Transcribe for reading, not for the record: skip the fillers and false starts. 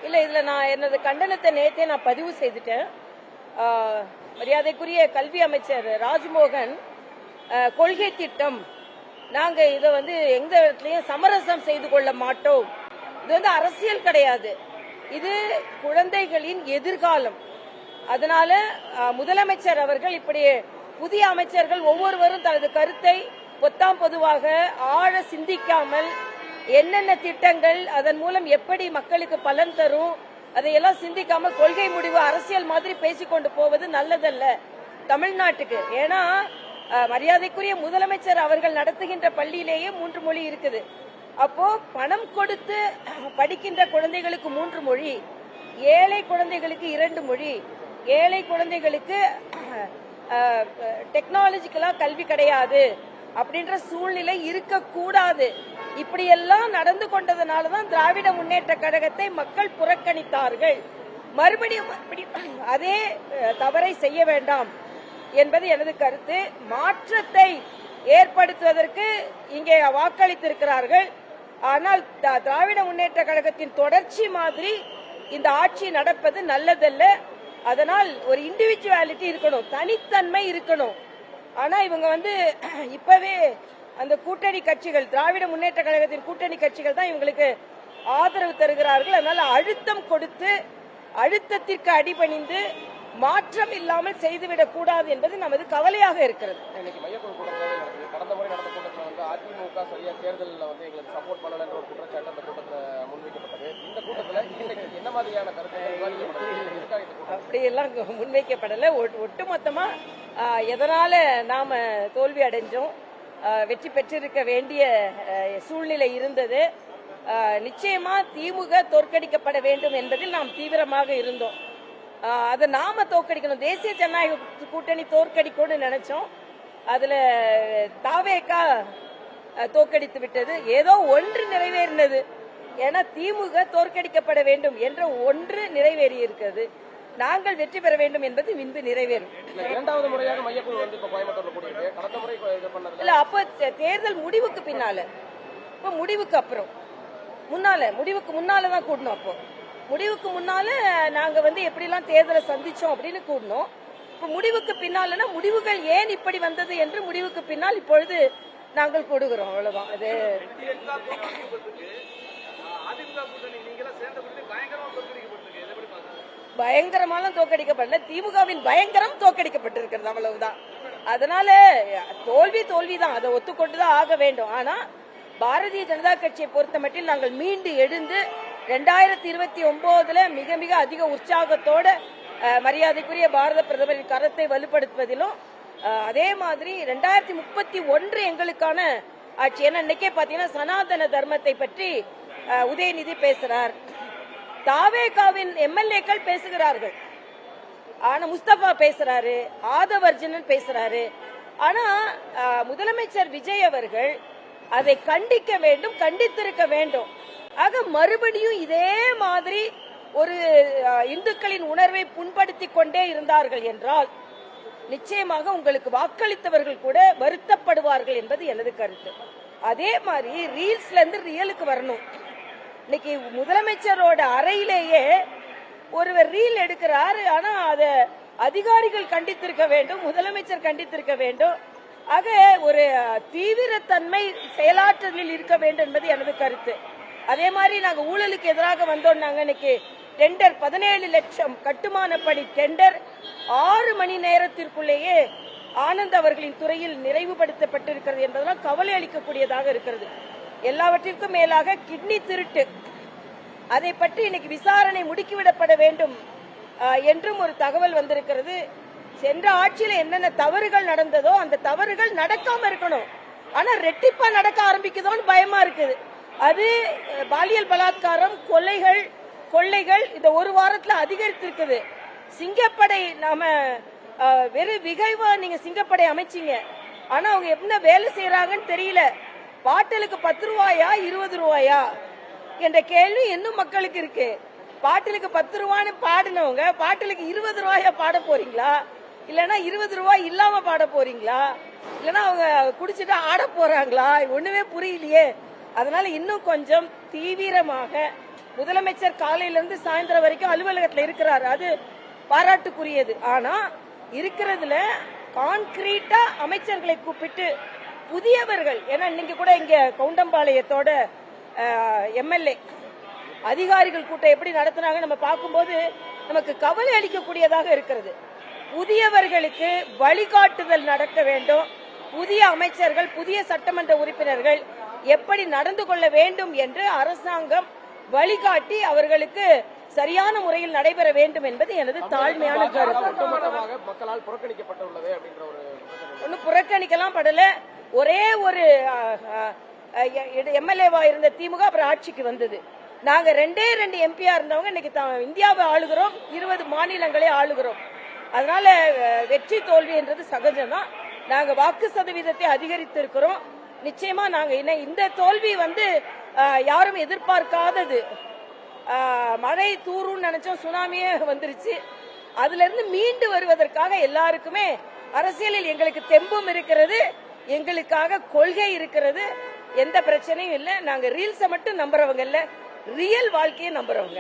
இல்ல இதுல நான் எனது கண்டனத்தை நேற்றே நான் பதிவு செய்துட்டேன். மரியாதைக்குரிய கல்வி அமைச்சர் ராஜ்மோகன் கொள்கை திட்டம், நாங்க இதை எந்த இடத்துலயும் சமரசம் செய்து கொள்ள மாட்டோம். இது அரசியல் கிடையாது, இது குழந்தைகளின் எதிர்காலம். அதனால முதலமைச்சர் அவர்கள் இப்படி புதிய அமைச்சர்கள் ஒவ்வொருவரும் தனது கருத்தை பொத்தாம் பொதுவாக ஆழ சிந்திக்காமல் என்னென்ன திட்டங்கள் அதன் மூலம் எப்படி மக்களுக்கு பலன் தரும் அதையெல்லாம் சிந்திக்காம கொள்கை முடிவு அரசியல் மாதிரி பேசிக்கொண்டு போவது நல்லதல்ல தமிழ்நாட்டுக்கு. ஏன்னா மரியாதைக்குரிய முதலமைச்சர் அவர்கள் நடத்துகின்ற பள்ளியிலேயே 3 மொழி இருக்குது. அப்போ பணம் கொடுத்து படிக்கின்ற குழந்தைகளுக்கு 3 மொழி, ஏழை குழந்தைகளுக்கு 2 மொழி, ஏழை குழந்தைகளுக்கு டெக்னாலஜிக்கலா கல்வி கிடையாது அப்படின்ற சூழ்நிலை இருக்கக்கூடாது. இப்படியெல்லாம் நடந்து கொண்டதனாலதான் திராவிட முன்னேற்ற கழகத்தை மக்கள் புறக்கணித்தார்கள். மறுபடியும் அதே தவறை செய்ய வேண்டாம் என்பது எனது கருத்து. மாற்றத்தை ஏற்படுத்துவதற்கு இங்கே வாக்களித்திருக்கிறார்கள். ஆனால் திராவிட முன்னேற்ற கழகத்தின் தொடர்ச்சி மாதிரி இந்த ஆட்சி நடப்பது நல்லதல்ல. அதனால் ஒரு இண்டிவிஜுவாலிட்டி இருக்கணும், தனித்தன்மை இருக்கணும். ஆனா இவங்க இப்பவே அந்த கூட்டணி கட்சிகள், திராவிட முன்னேற்ற கழகத்தின் கூட்டணி கட்சிகள் தான் இவங்களுக்கு ஆதரவு தருகிறார்கள். அதனால அழுத்தம் கொடுத்து அழுத்தத்திற்கு அடிபணிந்து மாற்றம் இல்லாமல் செய்துவிடக் கூடாது என்பது நமது கவலையாக இருக்கிறது. கடந்த முறை நடந்த கூட்டத்தில் அதிமுக சரியா தேர்தலில் எங்களுக்கு சப்போர்ட் பண்ணல என்ற ஒரு குற்றச்சாட்டு அந்த கூட்டத்தில் முன்வைக்கப்பட்டது. இந்த கூட்டத்தில் என்ன மாதிரியான கருத்து அப்படியெல்லாம் முன்வைக்கப்படல. ஒட்டுமொத்தமா எதனால நாம தோல்வி அடைஞ்சோம், வெற்றி பெற்றிருக்க வேண்டிய சூழ்நிலை இருந்தது. நிச்சயமா திமுக தோற்கடிக்கப்பட வேண்டும் என்பதில் நாம் தீவிரமாக இருந்தோம். அதை நாம தோற்கடிக்கணும், தேசிய ஜனநாயக கூட்டணி தோற்கடிக்கணும்னு நினைச்சோம். அதுல தாவேகா தோற்கடித்து விட்டது. ஏதோ ஒன்று நிறைவேறினது. ஏன்னா திமுக தோற்கடிக்கப்பட வேண்டும் என்ற ஒன்று நிறைவேறி இருக்கிறது. நாங்கள் வெற்றி பெற வேண்டும் என்பது முன்பு நிறைவேறும். இரண்டாவது முறையாக மையக்குழு கோயம்புத்தூர்ல கூடியிருக்கு. கடந்த முறை இல்ல, அப்ப தேர்தல் முடிவுக்கு பின்னால, இப்ப முடிவுக்கு அப்புறம் முடிவுக்கு முன்னாலதான் கூடணும். அப்போ முடிவுக்கு முன்னால நாங்க எப்படிலாம் தேர்தலை சந்திச்சோம் அப்படின்னு கூடணும். இப்ப முடிவுக்கு பின்னாலனா முடிவுகள் ஏன் இப்படி வந்தது என்று முடிவுக்கு பின்னால் இப்பொழுது நாங்கள் கூடுகிறோம். அவ்வளவுதான். அது பயங்கரமாலாம் தோற்கடிக்கப்படல, திமுகவின் பயங்கரம் தோற்கடிக்கப்பட்டிருக்கிறது, அவ்வளவுதான். அதனால தோல்விதான், அதை ஒத்துக்கொண்டுதான் ஆக வேண்டும். ஆனா பாரதிய ஜனதா கட்சியை பொறுத்த மட்டில் நாங்கள் மீண்டு எழுந்து 2029 மிக மிக அதிக உற்சாகத்தோட மரியாதைக்குரிய பாரத பிரதமரின் கரத்தை வலுப்படுத்துவதிலும், அதே மாதிரி 2031 எங்களுக்கான ஆட்சி. ஏன்னா இன்னைக்கே பாத்தீங்கன்னா சனாதன தர்மத்தை பற்றி உதயநிதி பேசுறார், தாவேகாவின் எம்எல்ஏக்கள் பேசுகிறார்கள், ஆனா முஸ்தபா பேசுறாரு, ஆதவர்ஜனன் பேசுறாரு. ஆனா முதலமைச்சர் விஜய் அவர்கள் அதை கண்டிக்க வேண்டும், கண்டித்திருக்க வேண்டும். ஆக மறுபடியும் இதே மாதிரி ஒரு இந்துக்களின் உணர்வை புண்படுத்திக் கொண்டே இருந்தார்கள் என்றால் நிச்சயமாக உங்களுக்கு வாக்களித்தவர்கள் கூட வருத்தப்படுவார்கள் என்பது எனது கருத்து. அதே மாதிரி ரீல்ஸ்ல இருந்து ரியலுக்கு வரணும். இன்னைக்கு முதலமைச்சரோட அறையிலேயே ஒருவர் ரீல் எடுக்கிறார், ஆனா அத அதிகாரிகள் கண்டித்திருக்க வேண்டும், முதலமைச்சர் கண்டித்திருக்க வேண்டும். ஆக ஒரு தீவிரத்தன்மை செயலாற்றலில் இருக்க வேண்டும் என்பது எனது கருத்து. அதே மாதிரி நாங்க ஊழலுக்கு எதிராக வந்தோம். நாங்க இன்னைக்கு டெண்டர் 17 லட்சம் கட்டுமான பணி டெண்டர் 6 மணி நேரத்திற்குள்ளேயே ஆனந்த் அவர்களின் துறையில் நிறைவுபடுத்தப்பட்டிருக்கிறது என்பதெல்லாம் கவலை அளிக்கக்கூடியதாக இருக்கிறது. எல்லாவற்றிற்கும் மேலாக கிட்னி திருட்டு, அதை பற்றி இன்னைக்கு விசாரணை முடுக்கிவிடப்பட வேண்டும் என்றும் ஒரு தகவல் வந்திருக்கிறது. சென்ற ஆட்சியில என்னென்ன தவறுகள் நடந்ததோ அந்த தவறுகள் நடக்காம இருக்கணும், ஆனா ரெட்டிப்பா நடக்க ஆரம்பிக்குதோன்னு பயமா இருக்குது. அது பாலியல் பலாத்காரம், கொள்ளைகள் இந்த ஒரு வாரத்துல அதிகரித்திருக்குது. சிங்கப்படை நாம வெறும் விகைவா நீங்க சிங்கப்படை அமைச்சீங்க, ஆனா அவங்க என்ன வேலை செய்யறாங்கன்னு தெரியல. பாட்டிலுக்கு 10 ரூபாயா 20 ரூபாயா என்ற கேள்வி இன்னும் மக்களுக்கு இருக்கு. பாட்டிலுக்கு 10 ரூபான்னு பாடினவங்க பாட்டிலுக்கு 20 ரூபாயா பாட போறீங்களா, இல்லன்னா 20 ரூபாய் இல்லாம பாட போறீங்களா, இல்லன்னா அவங்க குடிச்சிட்டு ஆட போறாங்களா, ஒண்ணுமே புரியலையே. அதனால இன்னும் கொஞ்சம் தீவிரமாக முதலமைச்சர் காலையில இருந்து சாயந்தரம் வரைக்கும் அலுவலகத்தில் இருக்கிறாரு, அது பாராட்டுக்குரியது. ஆனா இருக்கிறதுல கான்கிரீட்டா அமைச்சர்களை கூப்பிட்டு புதியவர்கள், ஏன்னா இன்னைக்கு கூட இங்க கவுண்டம்பாளையத்தோட எம்எல்ஏ அதிகாரிகள் கூட்டம் எப்படி நடத்தினாங்க நம்ம பார்க்கும்போது நமக்கு கவலை அளிக்கக்கூடியதாக இருக்கிறது. புதியவர்களுக்கு வழிகாட்டுதல் நடக்க வேண்டும். புதிய அமைச்சர்கள், புதிய சட்டமன்ற உறுப்பினர்கள் எப்படி நடந்து கொள்ள வேண்டும் என்று அரசாங்கம் வழிகாட்டி அவர்களுக்கு சரியான முறையில் நடைபெற வேண்டும் என்பது எனது தாழ்மையான கருத்து. மக்களால் புறக்கணிக்கப்பட்டுள்ளது அப்படின்ற ஒரு ஒன்னும் புறக்கணிக்கலாம் படல. ஒரே ஒரு எம்எல்ஏவா இருந்த திமுக அப்புறம் ஆட்சிக்கு வந்தது. நாங்க 2 எம்பியா இருந்தவங்க இன்னைக்கு இந்தியாவை ஆளுகிறோம், 20 மாநிலங்களே ஆளுகிறோம். அதனால வெற்றி தோல்வி என்றது சகஜம்தான். நாங்க வாக்கு சதவீதத்தை அதிகரித்து இருக்கிறோம். நிச்சயமா நாங்க இந்த தோல்வி யாரும் எதிர்பார்க்காதது. மழை தூரும் நினைச்சோம், சுனாமியே வந்துருச்சு. அதுல இருந்து மீண்டு வருவதற்காக எல்லாருக்குமே அரசியலில் எங்களுக்கு தெம்பும் இருக்கிறது, எங்களுக்காக கொள்கை இருக்கிறது. எந்த பிரச்சனையும் இல்லை. நாங்க ரீல்ஸை மட்டும் நம்புறவங்க இல்ல, ரியல் வாழ்க்கையை நம்புறவங்க.